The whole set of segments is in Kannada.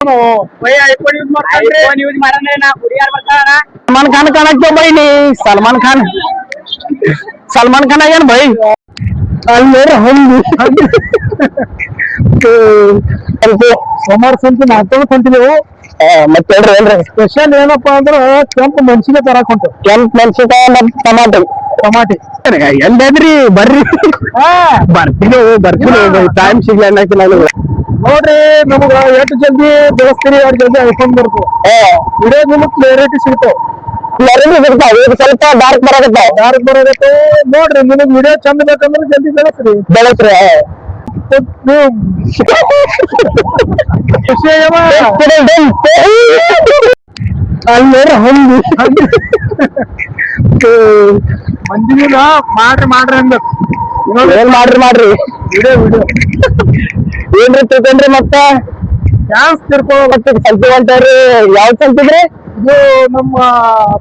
सलमान खान काना क्यों भाई नहीं सलमान खान आया ना भाई ಸೋಮವಾರ ಸಂತೆ ಮಾಡ್ಕೊಂಡು ಕುಂತಿದ್ದೆವು ಮತ್ತೆ ಸ್ಪೆಷಲ್ ಏನಪ್ಪಾ ಅಂದ್ರ ಕೆಂಪು ಮೆಣಸಿಗೆ ತರಾಕ್ ಹೊಂಟು ಕೆಂಪ್ ಮೆಣಸಿನಕಾಯಿ ಮತ್ತೆ ಟಮಾಟಿ ಎಲ್ಲದ್ರಿ ಬರ್ರಿ ಬರ್ತೀನಿ ಟೈಮ್ ಸಿಗ್ಲ ನೋಡ್ರಿ ನಮಗ ಎಷ್ಟು ಜಲ್ದಿ ಬೆಳೆಸ್ತೀರಿ ಅಷ್ಟು ಜಲ್ದಿ ಐಫೋನ್ ಬರ್ತದೆ ವಿಡಿಯೋ ನಿಮಗ್ ಕ್ಲಿಯರಿಟಿ ಸಿಗ್ತಾವ ಸ್ವಲ್ಪ ಡಾರ್ಕ್ ಬರೋದಕ್ಕೆ ನೋಡ್ರಿ ನಿಮಗ್ ವಿಡಿಯೋ ಚಂದ ಬೇಕಂದ್ರೆ ಜಲ್ದಿ ಬೆಳೆಸ್ರಿ ಮಂದಿನ ಮಾಡ್ರಿ ಅಂದ ಏನ್ ಮಾಡ್ರಿ ವಿಡಿಯೋ ಏನ್ರಿ ತಿಳ್ಕೊಂಡ್ರಿ ಮತ್ತ ಡ್ಯಾನ್ಸ್ ತಿರ್ಕೊಳ್ಳೋ ಸಂತಿ ಹೊಂಟಾರಿ ಯಾವ್ ಸಂತಿದ್ರಿ ಇದು ನಮ್ಮ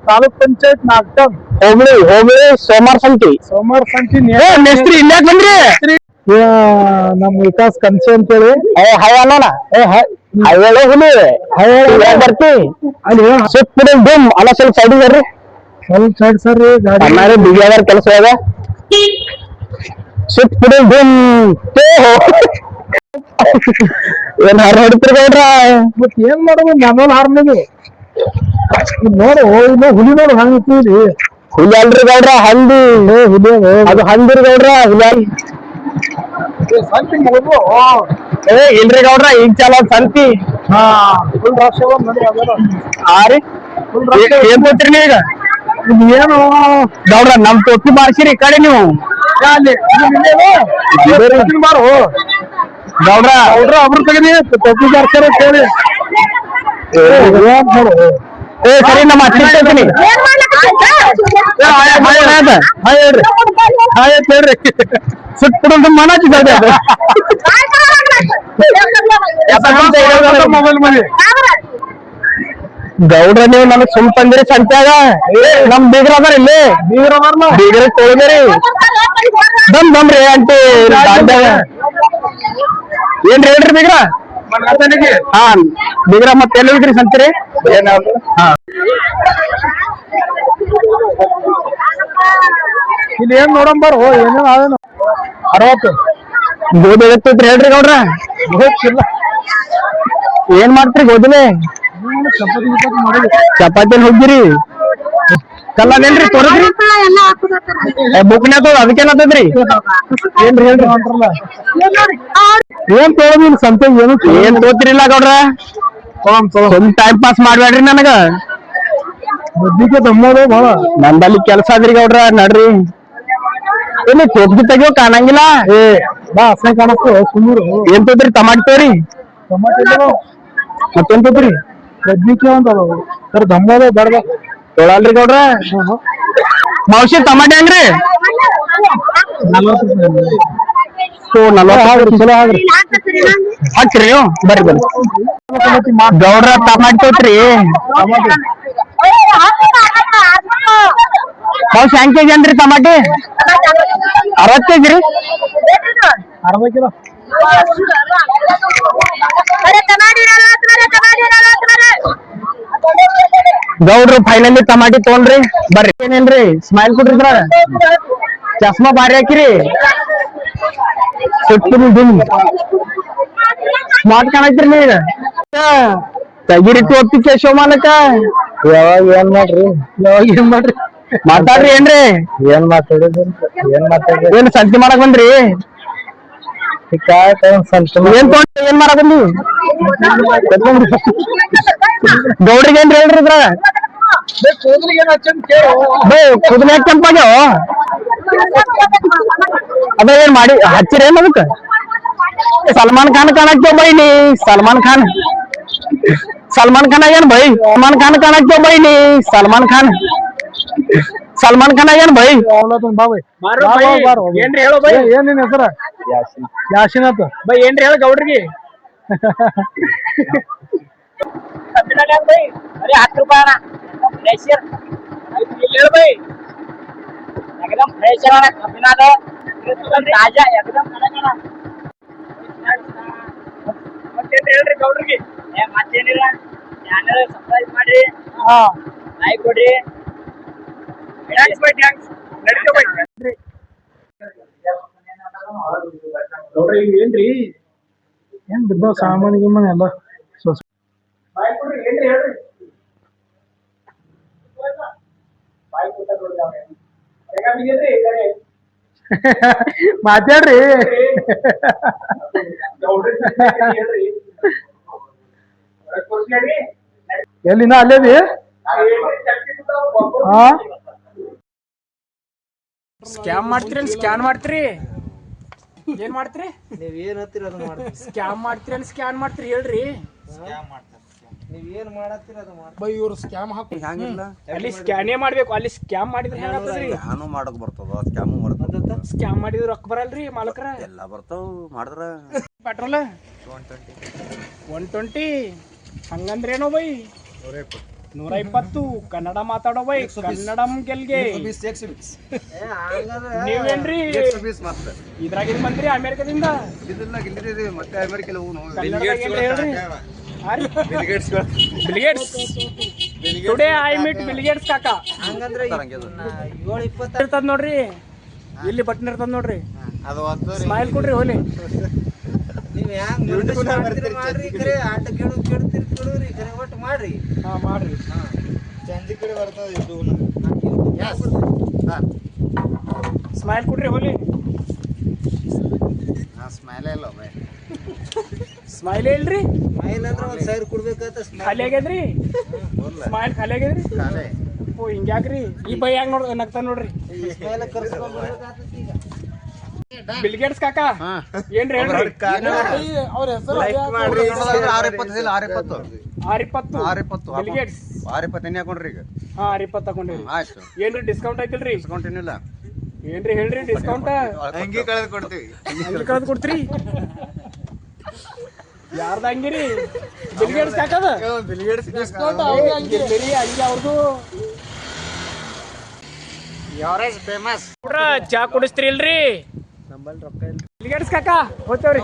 ತಾಲೂಕ್ ಪಂಚಾಯತ್ ನಾಗ್ಟನ್ ಹೋಗ್ಲಿ ಸೋಮವಾರ ಸಂತಿ ನೆಕ್ಸ್ಟ್ ಇಲ್ಲಾಕ್ ಬಂದ್ರಿ ನಮ್ ವಿಕಾಸ್ ಕನ್ಸೆ ಅಂತೇಳಿ ಹಾಯ್ ಅಲ್ಲ ಹೇಳೋ ಹುಲಿ ಬರ್ತಿ ಅಲ್ಲಿ ಸುತ್ತ ಡುಮ್ ಅಲ್ಲ ಸ್ವಲ್ಪ ಸೈಡ್ ಬರ್ರಿ ಸ್ವಲ್ಪ ಸೈಡ್ ಸರ್ ಅನ್ನಾರ ಬಿಗಿಯಾದಾರ ಕೆಲಸ ಅದ ಸುತ್ತ ಡುಮ್ ಏನ್ ಹಾರ ಹೊಡಿತೀರಿ ಗೌಡ್ರ ಮತ್ ಏನ್ ಮಾಡೋದು ಮ್ಯಾನುವಲ್ ಹಾರ್ನಿದು ನೋಡು ಇನ್ನ ಹುಲಿ ನೋಡು ಹಂಗಿತ್ತೀರಿ ಹುಲಿ ಅಲ್ರಿ ಗೌಡ್ರ ಹಂದಿ ಹುಲಿ ಅದು ಹಂದಿರಿ ಗೌಡ್ರ ಹುಲಿ ಸಂತಿ ಮುಗಿದು ಇಲ್ರಿ ಗೌಡ್ರ ಈಗ ಚಾಲ ಸಂತಿ ಫುಲ್ ರಾಶಿ ನೋಡಿ ರೀ ಏನ್ ಕೊಡ್ತೀರಿ ನೀವೀಗ ಏನು ಗೌಡ್ರ ನಮ್ ತೊಟ್ಟಿ ಬಾರ್ಸಿರಿ ಈ ಕಡೆ ನೀವು ಬಾರು ಗೌಡ್ರ ಅವ್ರ ತೆಗದಿ ತೊಪ್ಪಿ ಬಾರ್ಸಾರ ಕೇಳಿ ಸರಿ ನಮ್ಮ ಹಚ್ಚಿರ್ತೀನಿ ಹೇಳ್ರಿ ಸುತ್ತ ಮನ ಮೊಬೈಲ್ ಮನೆ ಗೌಡ್ರ ನೀವು ನನಗ್ ಸುಮ್ ತಂದಿರಿ ಸಂತ್ಯಾಗ ನಮ್ ಬೀಗ್ರ ಅದಾರ ಇಲ್ಲಿ ಬೀಗ್ರ ತೊಳಗರಿ ದಮ್ರಿ ಅಂಟಿ ಏನ್ರಿ ಹೇಳ್ರಿ ಬೀಗ್ರ ಹಾ ಬೀಗ್ರ ಮತ್ತೆ ಎಲ್ಲಿ ಹೋಗಿದ್ರಿ ಸಂತಿರಿ ಇಲ್ಲಿ ಏನ್ ನೋಡಂಬಾರು ಏನೇನ್ ಆವೇನು 60 ಗೋಧಿ ಎತ್ತೈತ್ರಿ ಹೇಳ್ರಿ ಗೌಡ್ರ ಗೊತ್ತಿಲ್ಲ ಏನ್ ಮಾಡ್ತೀರಿ ಗೋಧಿಲೆ ಚಪಾತಿ ಹೋಗಿರಿ ಕಲ್ಲದೇನ್ರಿ ತೊರದ್ರಿ ಬುಕ್ನ್ಯಾಗ ಅದಕ್ಕೇನತ್ತದ್ರಿ ಏನ್ರಿ ಹೇಳ್ರಿ ಹೊಂಟ್ರಲ್ಲ ಏನ್ ತೊಗೊಳದಿಲ್ಲ ಸಂತೆ ಏನು ಏನ್ ತೋತಿರಿಲ್ಲ ಗೌಡ್ರ ಒಂದ್ ಟೈಮ್ ಪಾಸ್ ಮಾಡ್ಬೇಡ್ರಿ ನನಗ ಬುದ್ಧಿಗೆ ದಮ್ಮೋದು ಬಹಳ ನಂದಲ್ಲಿ ಕೆಲ್ಸ ಆದ್ರಿ ಗೌಡ್ರ ನಡ್ರಿ ಇಲ್ಲಿ ತೋಪ್ಗಿ ತೆಗಿಯೋ ಕಾಣಂಗಿಲ್ಲ ಬಾ ಅಸಹ್ಯ ಕಾಣಸ್ತು ಸುಮ್ಮರು ಏನ್ ತೋದ್ರಿ ಟಮಾಟಿ ತೋರಿ ಮತ್ತೇನ್ ತೋದ್ರಿ ಬದ್ನಿಕಾಯಿ ಅಂತ ಸರ್ ದಮ್ಮೋದು ಬಡ್ದ ತೊಳಲ್ರಿ ಗೌಡ್ರ ಮೌಸಿ ಟಮಾಟಿ ಹೆಂಗ್ರಿ 40 ಚಲೋ ಆಗ್ರಿ ಹಾಕ್ರಿ ನೀವು ಬರ್ರಿ ಗೌಡ್ರ ಟಮಾಟಿ ತೋತ್ರಿ ಮೌಸಿ ಹೆಂಗ್ ಕೆಜಿ ಅಂದ್ರಿ ಟಮಾಟಿ 60 ಕೆಜಿ ರೀ 60 ಕಿಲೋ ಗೌಡ್ರು ಫೈನಲಿ ಟಮಾಟಿ ತೊಗೊಂಡ್ರಿ ಬರ್ರಿ ಏನೇನ್ರಿ ಸ್ಮೈಲ್ ಕೊಡ್ರಿದ್ರ ಚಸ್ಮಾ ಬಾರಿ ಹಾಕಿರಿ ಸ್ಮಾರ್ಟ್ ಕಾಣತ್ರಿ ನೀಗ ತೆಗಿರಿಟ್ಟು ಹೋಗ್ತಿ ಕೇಶವ ಮಾಲಕ ಯಾವಾಗ ಏನ್ ಮಾಡ್ರಿ ಮಾತಾಡ್ರಿ ಏನ್ರಿ ಏನ್ ಮಾತಾಡಿದ್ರಿ ಏನ್ ಸಂತಿ ಮಾಡಕ್ ಬಂದ್ರಿ ಏನ್ ತೊಗೊಂಡ್ರಿ ಏನ್ ಮಾಡಕ್ ಬಂದಿ ಗೌಡ್ರಿಗೆ ಏನ್ರಿ ಹೇಳ್ರಿ ಇದ್ರ ಕುದುರೆ ಕೆಂಪಾಗ್ಯಾವ ಅದ ಏನ್ ಮಾಡಿ ಹಚ್ಚಿರ ಏನ್ ಅದಕ್ಕ ಸಲ್ಮಾನ್ ಖಾನ್ ಕಾಣಕ್ತೇವ್ ಬೈನಿ ಸಲ್ಮಾನ್ ಖಾನ್ ಏನ್ ಬೈ ಸಲ್ಮಾನ್ ಖಾನ್ ಕಾಣಕ್ತೇವ್ ಬೈನಿ ಸಲ್ಮಾನ್ ಖಾನ್ ಏನ್ ಬೈ ಏನ್ರಿ ಹೇಳೋ ಬೈ ಏನ್ ನಿನ್ ಹೆಸರ ಯಾಸಿನ್ ಅಂತ ಬೈ ಏನ್ರಿ ಹೇಳ ಗೌಡ್ರಿಗೆ अरे 8 रुपये ना फ्रेशर ले लो भाई एकदम फ्रेशर है बिना दो एकदम ताजा एकदम कड़ा कड़ा ಮತ್ತೆ ಹೇಳ್ರಿ ಗೌಡ್ರಿಗೆ ಮತ್ತೆ ಆಯ್ತು ಕೊಡ್ರಿ. ನೋಡ್ರಿ ಈಗ ಏನ್ರಿ ಏನ್ ಬಿದ್ದಾವ ಸಾಮಾನು ಗಿಮಾನು ಎಲ್ಲ ಮಾತಾಡ್ರಿ ಎಲ್ಲಿನ ಅಲ್ಲೇದಿ ಹಾ ಸ್ಕ್ಯಾಮ್ ಮಾಡ್ತೀರಿ ಸ್ಕ್ಯಾನ್ ಮಾಡ್ತೀರಿ ಏನ್ ಮಾಡ್ತೀರಿ ನೀವ್ ಏನ್ ಹತ್ತಿರ ಅದು ಮಾಡ್ತೀರಿ. ಸ್ಕ್ಯಾಮ್ ಮಾಡ್ತೀರಿ ಸ್ಕ್ಯಾನ್ ಮಾಡ್ತೀರಿ ಹೇಳ್ರಿ. ನೀವ್ ಏನ್ ಮಾಡತ್ತೀರ ಅದು ಮಾಡ್ತೀರಿ. ಬೈ ಇವ್ರು ಸ್ಕ್ಯಾಮ್ ಹಾಕಿ ಹಂಗಿಲ್ಲ ಅಲ್ಲಿ ಸ್ಕ್ಯಾನೇ ಮಾಡ್ಬೇಕು. ಅಲ್ಲಿ ಸ್ಕ್ಯಾಮ್ ಮಾಡಿದ್ರೆ ಹೆಂಗಾಗ್ತದ್ರಿ? ಸ್ಕ್ಯಾನು ಮಾಡಕ್ ಬರ್ತದ ಸ್ಕ್ಯಾಮು ಮಾಡ್ತದ ಸ್ಕ್ಯಾಮ್ ಮಾಡಿದ್ರೆ ರೊಕ್ಕ ಬರಲ್ರಿ ಮಾಲಕರ. ಎಲ್ಲ ಬರ್ತಾವ ಮಾಡಿದ್ರ ಪೆಟ್ರೋಲ್ 120 ಹಂಗಂದ್ರೇನೋ ಬೈ 120 ಕನ್ನಡ ಮಾತಾಡೋ ಬೈ ಕನ್ನಡಂ ಗೆಲ್ಗೆ. ನೀವೇನ್ರಿ ಇದ್ರಾಗಿನ್ ಬಂದ್ರಿ ಅಮೇರಿಕದಿಂದ? ಮತ್ತೆ ಅಮೆರಿಕ ಹೇಳ್ರಿ Bill Gates. Today I meet Bill Gates ಕಾಕಾ. ಹಂಗಂದ್ರೆ 7:20 ಇರ್ತದ ನೋಡ್ರಿ, ಇಲ್ಲಿ ಬಟನ್ ಇರ್ತದ ನೋಡ್ರಿ, ಸ್ಮೈಲ್ ಕೊಡ್ರಿ ಹೋಲಿ. ನೀವ್ ಹ್ಯಾಂಗ್ ಮಾಡ್ರಿ ಖರೆ ಆಟ ಕೇಳ್ತೀರಿ ಕೇಳ್ರಿ ಖರೆ ಒಟ್ಟು ಮಾಡ್ರಿ. ಹಾ ಮಾಡ್ರಿ. ಚಂದಿ ಕಡೆ ಬರ್ತದ ಇದು ಸ್ಮೈಲ್ ಕೊಡ್ರಿ ಹೋಲಿ. ಸ್ಮೈಲೇ ಇಲ್ಲ ಬೈ ಸ್ಮೈಲ್ ಹೇಳ್ರಿ. ಸ್ಮೈಲ್ ಅಂದ್ರೆ 1,000 ಕೊಡ್ಬೇಕಂತ ಖಾಲಿ ಆಗ್ಯದ್ರಿ ಸ್ಮೈಲ್ ಖಾಲಿ ಆಗ್ಯದ್ರಿ. ಓ ಹಿಂಗ್ಯಾಕ್ರಿ ಈ ಬೈ ಹ್ಯಾಂಗ್ ನಗ್ತಾನ ನೋಡ್ರಿ. ಸ್ಮೈಲ್ ಕರ್ಸ್ಕೊಂಡ್ ಬರ್ಬೇಕಾಗ್ತದ ಈಗ. ಬಿಲ್ಗೇಟ್ಸ್ ಕಾಕಾ ಏನ್ರಿ ಹೇಳ್ರಿ. ಅವ್ರ ಹೆಸರು R20 ಬಿಲ್ಗೇಟ್ಸ್ R20 ಹಾಕೊಂಡ್ರಿ ಈಗ. ಹಾ R20 ತಗೊಂಡಿರಿ. ಆಯ್ತು ಏನ್ರಿ ಡಿಸ್ಕೌಂಟ್ ಐತಿಲ್ರಿ? ಡಿಸ್ಕೌಂಟ್ ಏನಿಲ್ಲ. ಏನ್ರಿ ಹೇಳ್ರಿ ಡಿಸ್ಕೌಂಟ್. ಅಂಗಿ ಕಳೆದು ಕೊಡ್ತೀವಿ. ಅಂಗಿ ಕಳೆದು ಕೊಡ್ತೀರಿ? ಯಾರ್ದ ಅಂಗಿರಿ? ಬಿಲ್ಗೇಟ್ಸ್ ಕಾಕದ ಡಿಸ್ಕೌಂಟ್ ಅಂಗಿ ಅವ್ರದು. ಫೇಮಸ್ ಚಾ ಕುಡಿಸ್ತೀರಿ ಇಲ್ರಿ? ನಂಬಲ್ ರೊಕ್ಕ ಇಲ್ಲ. ಬಿಲ್ಗೇಟ್ಸ್ ಕಾಕಾ ಹೋಗ್ತೇವ್ರಿ.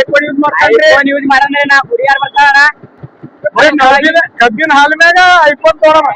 ಐಫೋನ್ ಯೂಸ್ ಮಾಡಂದ್ರೆ ನಾ ಕುಡಿಯಾರ ಬರ್ತಾರ ಕಬ್ಬಿನ ಹಾಲ್ ಮ್ಯಾಗ ಐಫೋನ್ ತಗೊಳಮ.